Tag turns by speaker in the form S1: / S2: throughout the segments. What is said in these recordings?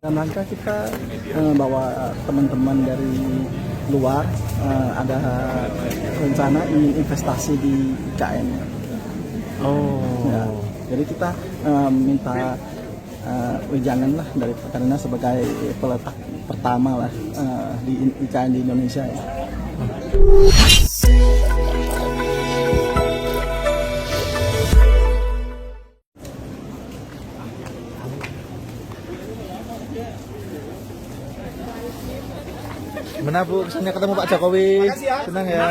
S1: Dalam rangka kita bawa teman-teman dari luar, ada rencana ingin investasi di IKN. Ya, jadi kita minta wejangan lah dari karena sebagai peletak pertama lah di IKN di Indonesia. Ya.
S2: Gimana Bu, kesannya ketemu Pak Jokowi? Senang ya?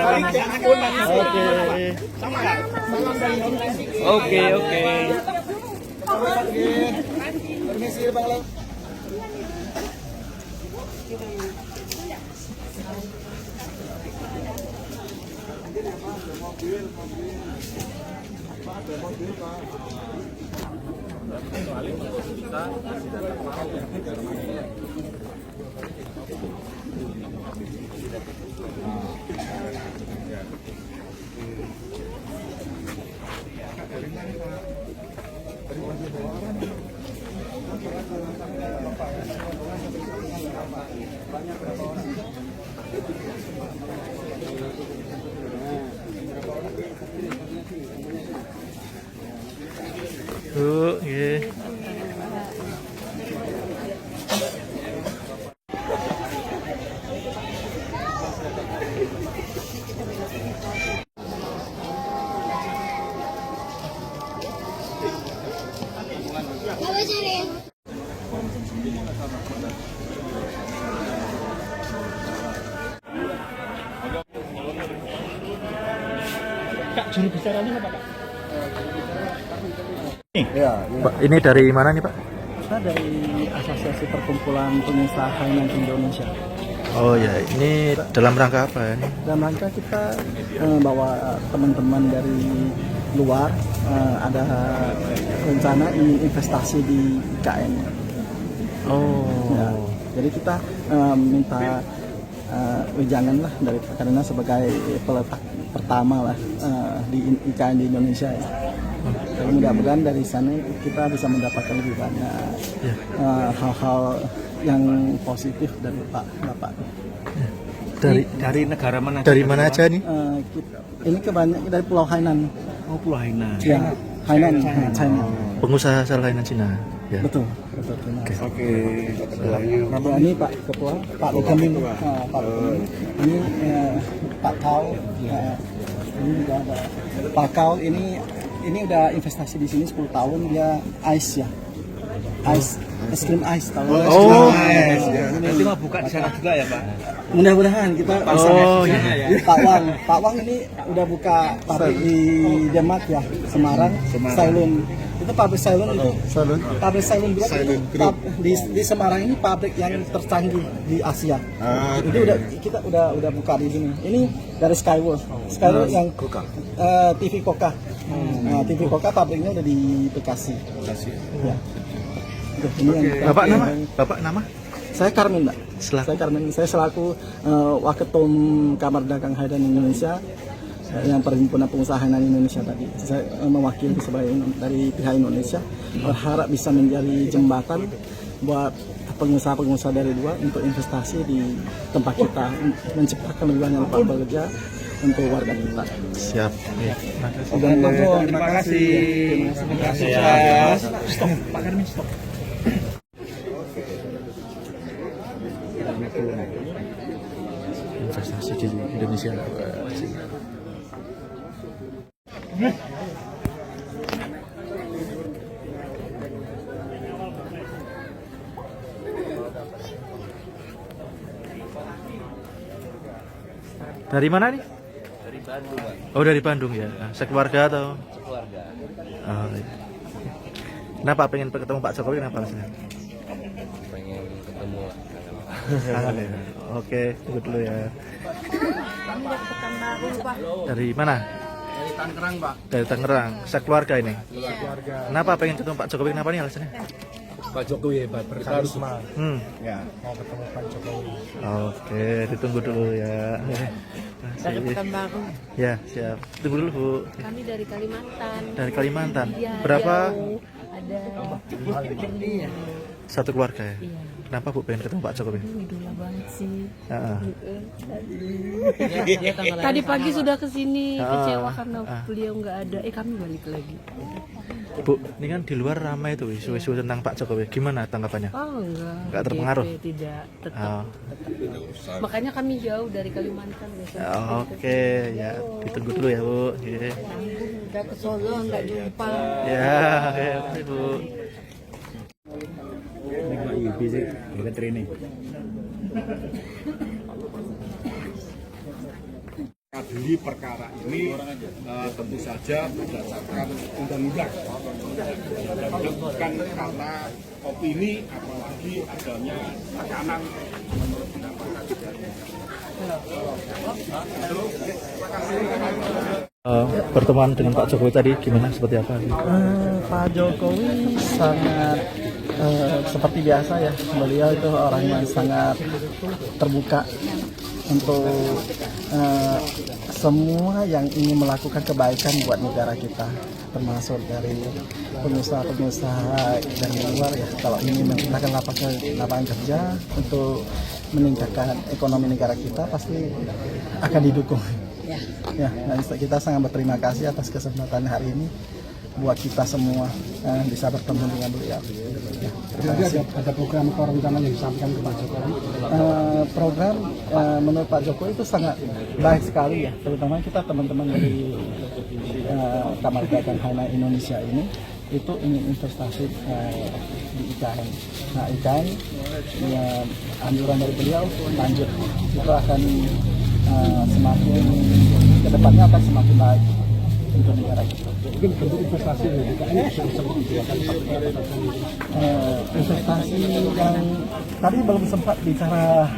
S2: Oke.
S1: Permisi Bang Lo.
S2: Bu, yeah. Kak, juru bicaranya apa Kak?
S1: Ya,
S2: Pak, ini dari mana nih Pak?
S1: kita dari Asosiasi Perkumpulan Pengusaha Finance Indonesia.
S2: Oh ya, ini dalam rangka apa ini?
S1: Dalam rangka kita bawa teman-teman dari luar, ada rencana ingin investasi di IKN. Ya, jadi kita minta wejangan lah dari karena sebagai peletak pertama lah di IKN di Indonesia. Ya. Jadi mudah-mudahan dari sana kita bisa mendapatkan lebih banyak hal-hal yang positif dari Bapak.
S2: Dari negara mana? Dari mana aja nih?
S1: Ini kebanyakan dari Pulau Hainan.
S2: Oh, Pulau Hainan.
S1: Ya, Hainan, China.
S2: Pengusaha asal Hainan Cina. Ya.
S1: Betul. Terima kasih.
S2: Oke.
S1: Nah, ini Pak Ketua, Pak Lukamin, Pak Lukamin. Ini Pak Kau. Ini juga ada Pak Kau. Ini udah investasi di sini 10 tahun, dia ice ya. Es krim ice tahu.
S2: Ice.
S3: Nanti mau buka di sana juga ya Pak?
S1: Mudah-mudahan kita bisa.
S2: Iya.
S1: Pak Wang ini udah buka pabrik di Demak ya, Semarang. Sailun. Itu pabrik Sailun itu. Pabrik Sailun juga di Semarang ini pabrik yang tercanggih di Asia. Itu kita udah buka di sini. Ini dari Skyworth yang TV Koka. TV Koka pabriknya udah di Bekasi. Ya.
S2: Bapak nama?
S1: Saya Karmin, Mbak.
S2: Selaku?
S1: Saya Karmin. Saya selaku Waketum Kamar Dagang Hainan Indonesia, yang Perhimpunan Pengusaha Hainan Indonesia tadi. Saya mewakili sebagai dari pihak Indonesia, berharap bisa menjadi jembatan buat pengusaha-pengusaha dari luar untuk investasi di tempat kita, menciptakan lebih banyak lapangan kerja untuk warga kita.
S2: Siap.
S3: Terima kasih.
S2: Stop, Pak Karmin, stop. Investasi di Indonesia. Dari mana nih?
S3: Dari Bandung Pak.
S2: Oh, dari Bandung ya. Sekeluarga atau?
S3: Sekeluarga.
S2: Oh, iya. Kenapa pengen ketemu Pak Jokowi? Kenapa alasannya?
S3: Pengen ketemu lah.
S2: Kangen ya. Oke, tunggu dulu ya. Dari mana?
S3: Dari Tangerang Pak.
S2: Dari Tangerang. Sekeluarga ini.
S3: Keluarga.
S2: Kenapa pengen ketemu Pak Jokowi? Kenapa nih alasannya?
S3: Pak Jokowi hebat, berkarisma.
S1: Ya, mau ketemu Pak Jokowi.
S2: Oke, ditunggu dulu ya.
S4: Dari Pekanbaru.
S2: Ya, siap. Tunggu dulu Bu.
S4: Kami dari Kalimantan.
S2: Dari Kalimantan.
S4: Iya,
S2: Berapa?
S4: jauh. Ada
S2: Satu keluarga ya?
S4: Iya.
S2: Kenapa Bu pengen ketemu Pak Jokowi?
S4: Idola banget sih.
S2: Heeh.
S4: Tadi pagi sudah kesini,
S2: Ah.
S4: kecewa karena beliau nggak ada. Kami balik lagi.
S2: Bu, ini kan di luar ramai tuh isu-isu tentang Pak Jokowi. Gimana tanggapannya?
S4: Oh enggak.
S2: Nggak terpengaruh?
S4: GP tidak, tetap.
S2: Oh.
S4: Makanya kami jauh dari Kalimantan.
S2: Oke, ya ditunggu dulu ya Bu. Oke.
S4: Udah ke Solo nggak jumpa.
S2: Ya, oke Bu.
S5: Adili perkara ini tentu saja berdasarkan undang-undang dan bukan karena opini apalagi adanya tekanan menurut pendapat
S2: Pertemuan dengan Pak Jokowi tadi gimana? Seperti apa?
S1: Pak Jokowi sangat seperti biasa ya, beliau itu orang yang sangat terbuka untuk semua yang ingin melakukan kebaikan buat negara kita, termasuk dari pengusaha-pengusaha dari luar ya. Kalau ingin menciptakan lapangan kerja untuk meningkatkan ekonomi negara kita, pasti akan didukung. Ya, dan kita sangat berterima kasih atas kesempatan hari ini buat kita semua bisa bertemu dengan beliau. Ya, terima kasih.
S5: ada program atau rencana yang disampaikan ke Pak Jokowi.
S1: Program menurut Pak Jokowi itu sangat baik sekali ya, terutama kita teman-teman dari Kamar Dagang Hana Indonesia ini itu ingin investasi di IKN. Nah, IKN ya, anjuran dari beliau lanjut, itu akan semakin kedepannya akan semakin baik untuk negara kita.
S5: Mungkin bentuk investasi yang IKN bisa seperti
S1: Investasi yang tadi belum sempat bicara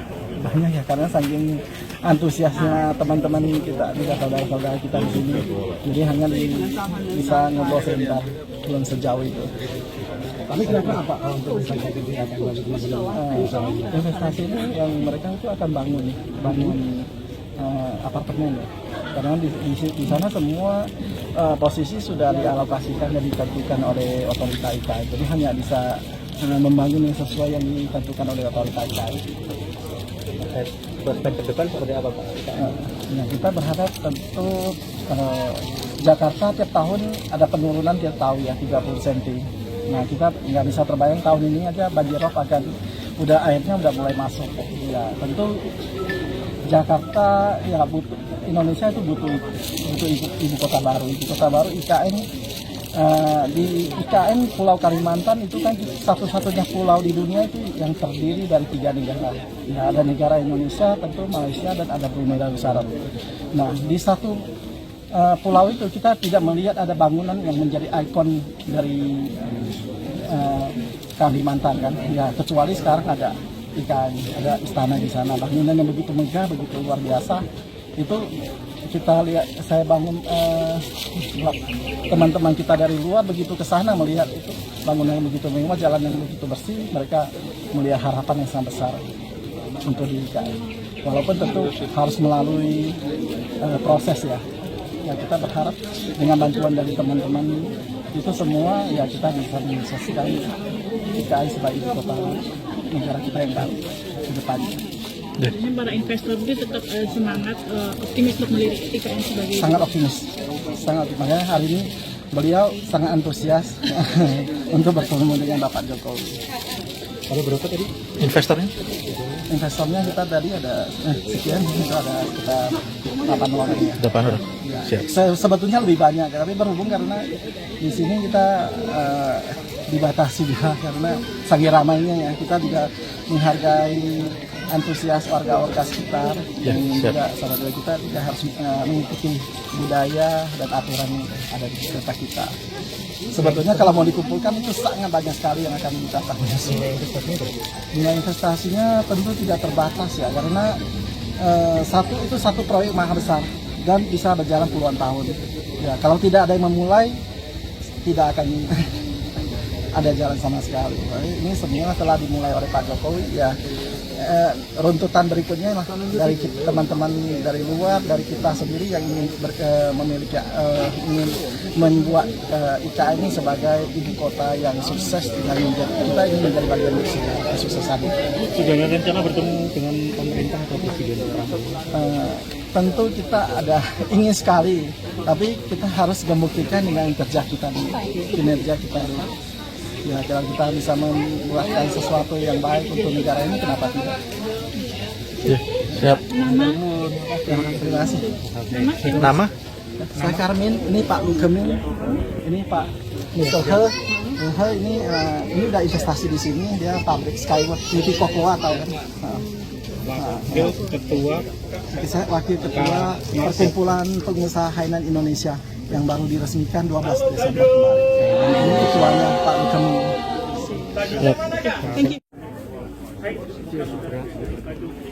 S1: banyak ya, karena saking antusiasnya teman-teman kita, juga saudara-saudara kita di sini, jadi hanya bisa ngobrol sebentar, belum sejauh itu.
S5: Tapi kenapa apa untuk investasi di IKN?
S1: Investasi ini yang mereka itu akan bangun apartemen ya, karena di sana semua posisi sudah dialokasikan dan ditentukan oleh otorita IKN, jadi hanya bisa membangun yang sesuai yang ditentukan oleh otorita IKN.
S2: Prospek ke depan seperti apa Pak?
S1: Nah, kita berharap tentu Jakarta tiap tahun ada penurunan tiap tahun ya 30 cm. Nah, kita nggak bisa terbayang tahun ini aja banjirop airnya udah mulai masuk. Ya, tentu Jakarta ya butuh, Indonesia itu butuh ibu kota baru. Ibu kota baru IKN, di IKN Pulau Kalimantan itu kan satu-satunya pulau di dunia itu yang terdiri dari 3 negara. Ya, ada negara Indonesia, tentu Malaysia, dan ada Brunei Darussalam. Nah, di satu pulau itu kita tidak melihat ada bangunan yang menjadi ikon dari Kalimantan kan. Ya, kecuali sekarang ada IKN, ada istana di sana, bangunan yang begitu megah, begitu luar biasa. Itu kita lihat, saya bangun teman-teman kita dari luar begitu ke sana melihat itu bangunan yang begitu mewah, jalan yang begitu bersih, mereka melihat harapan yang sangat besar untuk di IKN. Walaupun tentu harus melalui proses ya. Ya, kita berharap dengan bantuan dari teman-teman itu semua ya kita bisa menyukseskan IKN sebagai ibu kota negara kita yang baru ke depannya.
S6: Ini para investor itu tetap semangat, optimis untuk melirik IKN sebagai
S1: Sangat optimis, makanya hari ini beliau sangat antusias untuk bertemu dengan Bapak Jokowi.
S2: Ada berapa tadi investornya?
S1: Investornya kita tadi ada sekian, itu ada kita 8 orang ya.
S2: 8 orang.
S1: Ya.
S2: Siap.
S1: Sebetulnya lebih banyak, tapi berhubung karena di sini kita dibatasi juga karena saking ramainya ya, kita juga menghargai antusias warga-warga sekitar
S2: Ya,
S1: yang
S2: siap.
S1: juga saudara kita juga harus mengikuti budaya dan aturan yang ada di kota kita. Sebetulnya kalau mau dikumpulkan itu sangat banyak sekali yang akan kita tahu. Nilai investasinya tentu tidak terbatas ya, karena satu proyek maha besar dan bisa berjalan puluhan tahun. Ya, kalau tidak ada yang memulai, tidak akan ada jalan sama sekali. Ini semua telah dimulai oleh Pak Jokowi ya. Runtutan berikutnya dari teman-teman dari luar, dari kita sendiri yang ingin memiliki ingin membuat IKN ini sebagai ibu kota yang sukses dengan kita ingin menjadi bagian dari kesuksesan.
S5: Sudah ada rencana bertemu dengan pemerintah atau presiden Trump?
S1: Tentu kita ada ingin sekali, tapi kita harus membuktikan dengan kerja kita, kinerja kita. Ya, kalau kita bisa membuatkan sesuatu yang baik untuk negara ini, kenapa tidak?
S2: Ya, siap.
S6: Nama?
S1: Ya, terima kasih.
S2: Nama?
S1: Saya Karmin, ini Pak Kemin, ini Pak Mr. He. He ini udah investasi di sini, dia pabrik Skyward, TV Cocoa tahu kan?
S5: Ketua
S1: Saya wakil ketua Perkumpulan Pengusaha Hainan Indonesia yang baru diresmikan 12 Desember kemarin. Ini ketuanya Pak Kemin.
S6: Thank you.